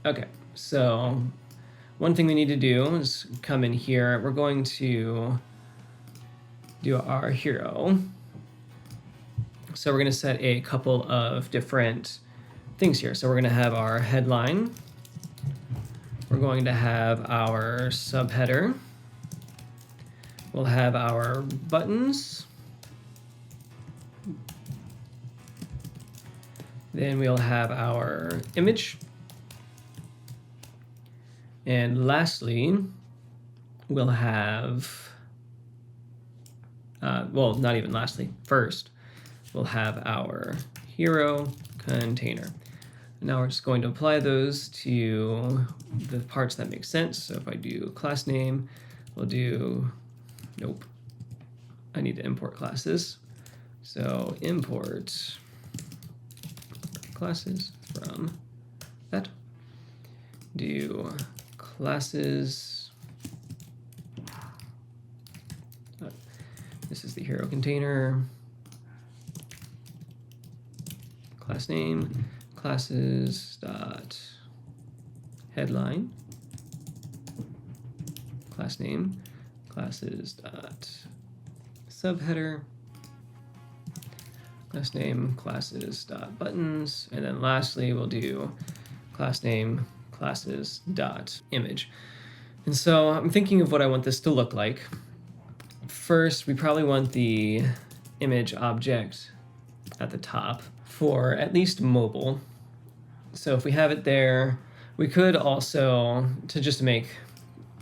Okay, so one thing we need to do is come in here. We're going to do our hero. So we're going to set a couple of different things here. So we're going to have our headline. We're going to have our subheader. We'll have our buttons. Then we'll have our image. And lastly, we'll have, well, not even lastly, first, we'll have our hero container. Now we're just going to apply those to the parts that make sense. So if I do class name, we'll do, nope, I need to import classes. So import classes from that. Do classes. This is the hero container. Class name, classes dot headline. Class name, classes dot subheader. Class name, classes dot buttons, and then lastly we'll do class name, classes dot image. And so I'm thinking of what I want this to look like. First, we probably want the image object at the top for at least mobile. So if we have it there, we could also, to just make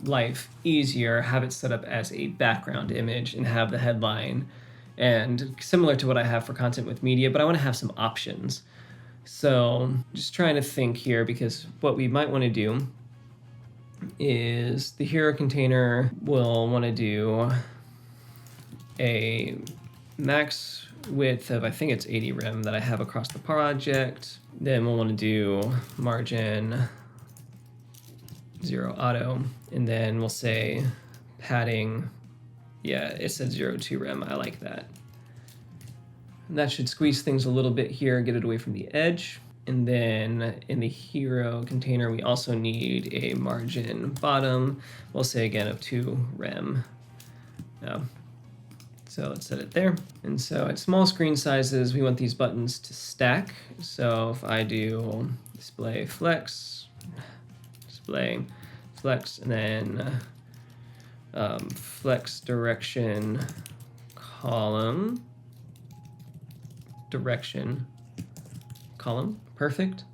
life easier, have it set up as a background image and have the headline, and similar to what I have for content with media, but I want to have some options. So just trying to think here, because what we might want to do is the hero container will want to do a max width of, I think it's 80 rem that I have across the project. Then we'll want to do margin 0 auto, and then we'll say padding, yeah, it said 0.2 rem, I like that. And that should squeeze things a little bit here, get it away from the edge. And then in the hero container, we also need a margin bottom, we'll say again of 2 rem. So let's set it there. And so at small screen sizes, we want these buttons to stack. So if I do display flex, and then flex direction column, perfect.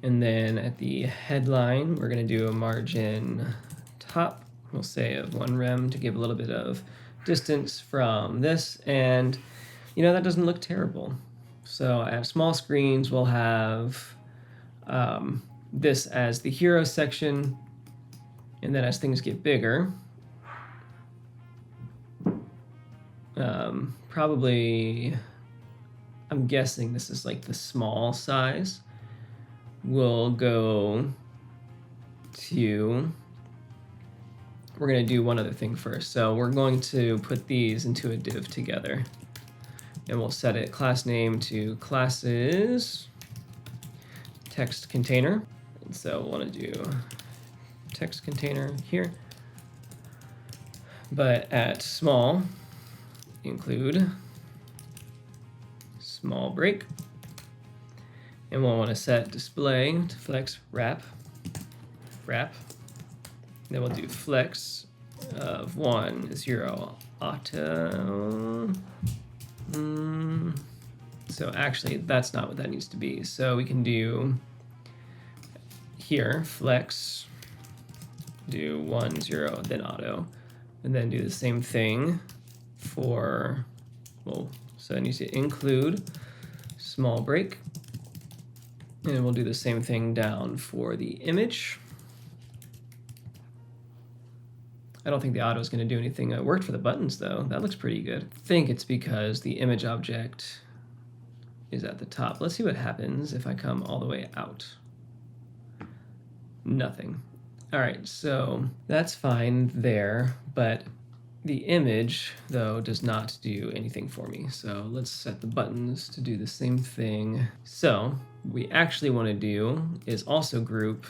And then at the headline, we're gonna do a margin top, we'll say of 1 rem to give a little bit of distance from this, and you know, that doesn't look terrible. So at small screens, we'll have this as the hero section, and then as things get bigger, probably, I'm guessing this is like the small size, we'll go to, we're going to do one other thing first. So we're going to put these into a div together, and we'll set it class name to classes text container. And so we'll want to do text container here, but at small, include small break, and we'll want to set display to flex wrap. Then we'll do flex of 1, 0, auto. So actually, that's not what that needs to be. So we can do here, flex, do 1, 0, then auto. And then do the same thing for, well, so it needs to include small break. And we'll do the same thing down for the image. I don't think the auto is going to do anything. It worked for the buttons, though. That looks pretty good. I think it's because the image object is at the top. Let's see what happens if I come all the way out. Nothing. All right, so that's fine there, but The image, though, does not do anything for me. So let's set the buttons to do the same thing. So what we actually want to do is also group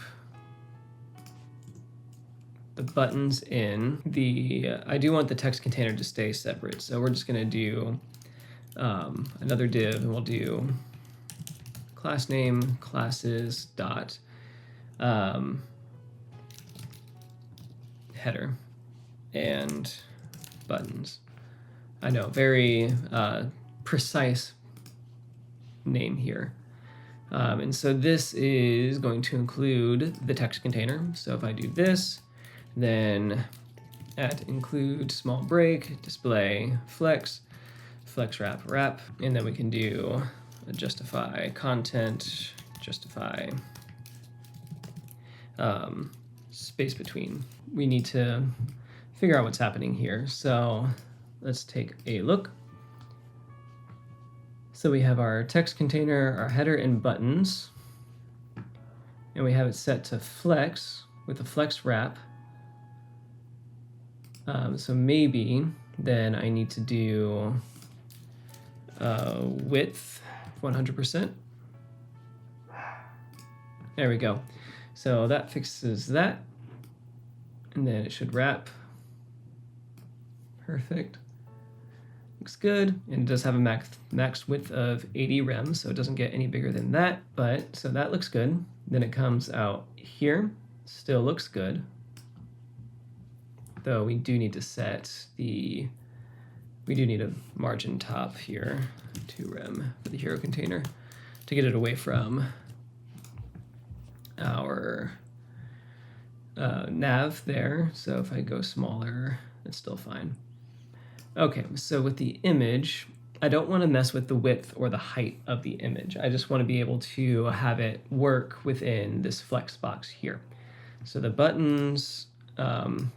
the buttons in the, I do want the text container to stay separate. So we're just going to do another div, and we'll do class name classes dot header and buttons. I know, very precise name here. And so this is going to include the text container. So if I do this, then at include small break, display flex, flex wrap, and then we can do a justify content, justify space between. We need to figure out what's happening here. So let's take a look. So we have our text container, our header and buttons, and we have it set to flex with a flex wrap. So maybe then I need to do width 100%. There we go. So that fixes that. And then it should wrap. Perfect. Looks good. And it does have a max width of 80 rem, so it doesn't get any bigger than that. But so that looks good. Then it comes out here. Still looks good. Though we do need to set the, we do need a margin top here, 2 rem for the hero container to get it away from our nav there. So if I go smaller, it's still fine. Okay, so with the image, I don't want to mess with the width or the height of the image. I just want to be able to have it work within this flex box here. So the buttons,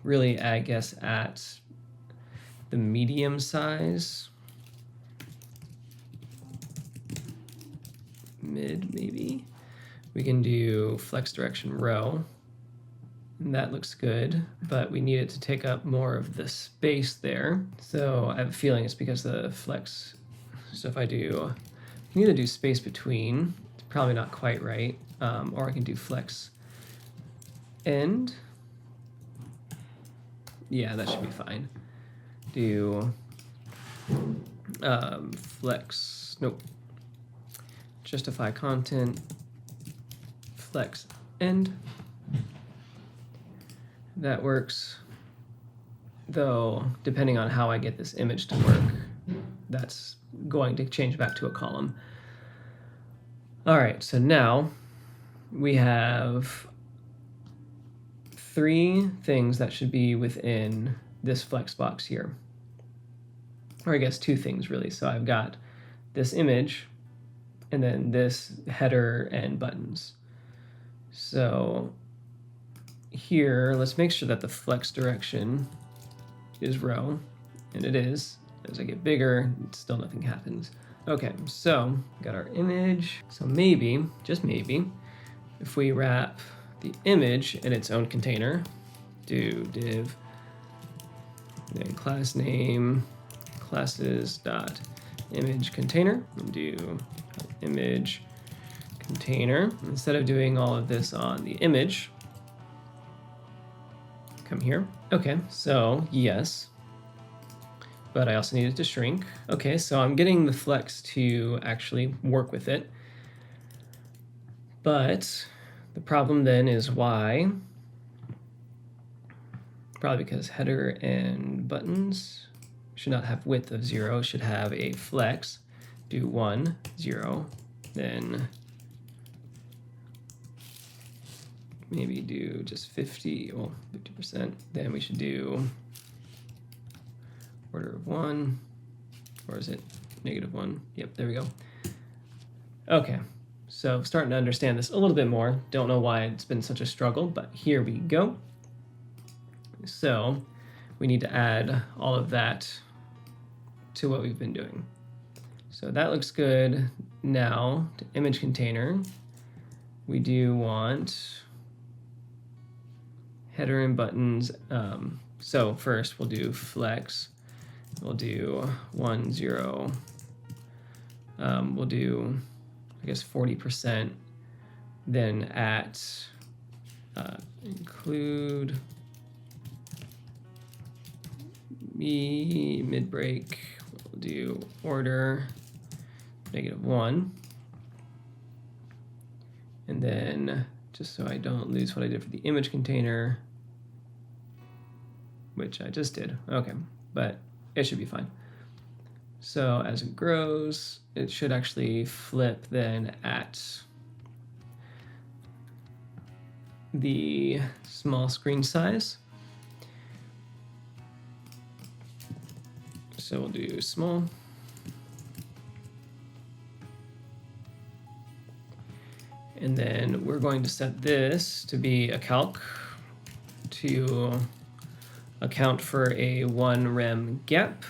really, I guess, at the medium size, mid maybe. We can do flex direction row, and that looks good, but we need it to take up more of the space there. So I have a feeling it's because the flex, so if I do, I can either do space between, it's probably not quite right, or I can do flex end. Yeah, that should be fine. Do flex, nope, justify content, flex end. That works, though depending on how I get this image to work, that's going to change back to a column. All right, so now we have 3 things that should be within this flex box here. Or I guess 2 things really. So I've got this image and then this header and buttons. So here, let's make sure that the flex direction is row, and it is. As I get bigger, still nothing happens. Okay, so got our image. So maybe, just maybe, if we wrap the image in its own container, do div, then class name, classes dot image container, and do image container. Instead of doing all of this on the image, come here. Okay, so yes, but I also need it to shrink. Okay, so I'm getting the flex to actually work with it, but the problem then is why? Probably because header and buttons should not have width of 0, should have a flex. Do 1, 0, then maybe do just 50, well, 50%. Then we should do order of 1, or is it -1? Yep, there we go. Okay. So starting to understand this a little bit more. Don't know why it's been such a struggle, but here we go. So we need to add all of that to what we've been doing. So that looks good. Now to image container, we do want header and buttons. So first we'll do flex. We'll do 1, 0. We'll do, I guess, 40%. Then at include mid break. We'll do order -1. And then, just so I don't lose what I did for the image container, which I just did. Okay, but it should be fine. So as it grows, it should actually flip then at the small screen size. So we'll do small. And then we're going to set this to be a calc to account for a 1 rem gap.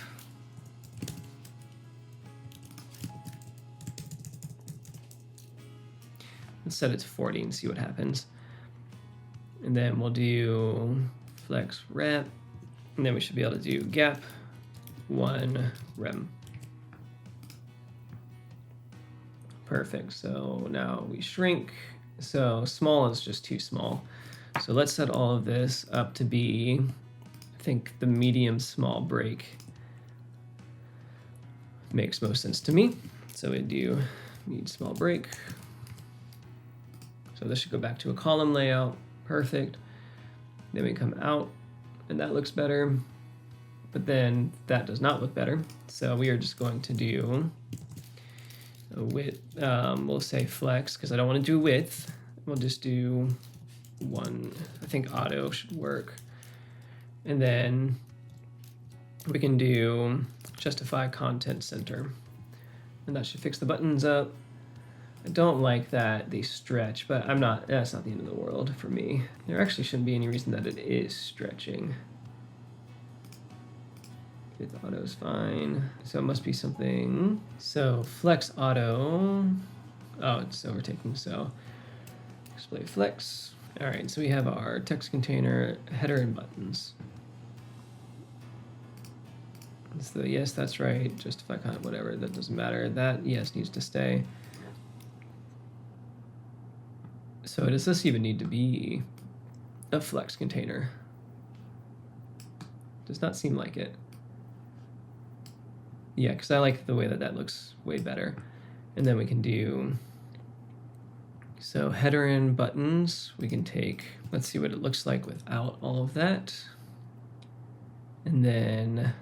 Let's set it to 40 and see what happens. And then we'll do flex wrap, and then we should be able to do gap 1 rem. Perfect. So now we shrink. So small is just too small. So let's set all of this up to be, I think the medium small break makes most sense to me. So we do medium small break. So this should go back to a column layout. Perfect. Then we come out and that looks better, but then that does not look better. So we are just going to do a width. We'll say flex because I don't want to do width. We'll just do 1. I think auto should work. And then we can do justify content center. And that should fix the buttons up. I don't like that they stretch, but that's not the end of the world for me. There actually shouldn't be any reason that it is stretching. With auto is fine. So it must be something. So flex auto. Oh, it's overtaking. So display flex. All right, so we have our text container, header, and buttons. So yes, that's right. Justify content, whatever, that doesn't matter. That yes needs to stay. So does this even need to be a flex container? Does not seem like it. Yeah, because I like the way that that looks way better. And then we can do, so header and buttons, we can take, let's see what it looks like without all of that. And then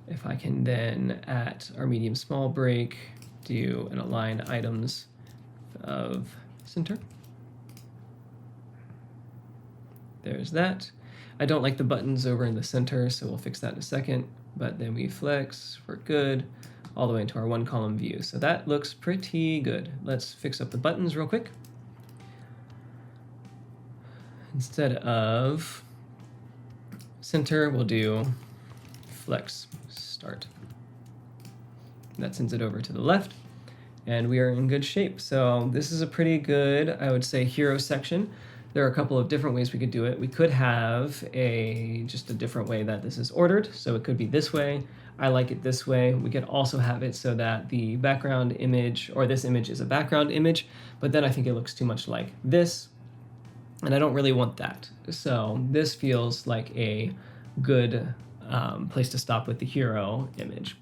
if I can then at our medium small break, do an align items of center. There's that. I don't like the buttons over in the center, so we'll fix that in a second. But then we flex, we're good, all the way into our 1 column view. So that looks pretty good. Let's fix up the buttons real quick. Instead of center, we'll do flex start. That sends it over to the left, and we are in good shape. So this is a pretty good, I would say, hero section. There are a couple of different ways we could do it. We could have just a different way that this is ordered. So it could be this way. I like it this way. We could also have it so that the background image, or this image is a background image, but then I think it looks too much like this, and I don't really want that. So this feels like a good place to stop with the hero image.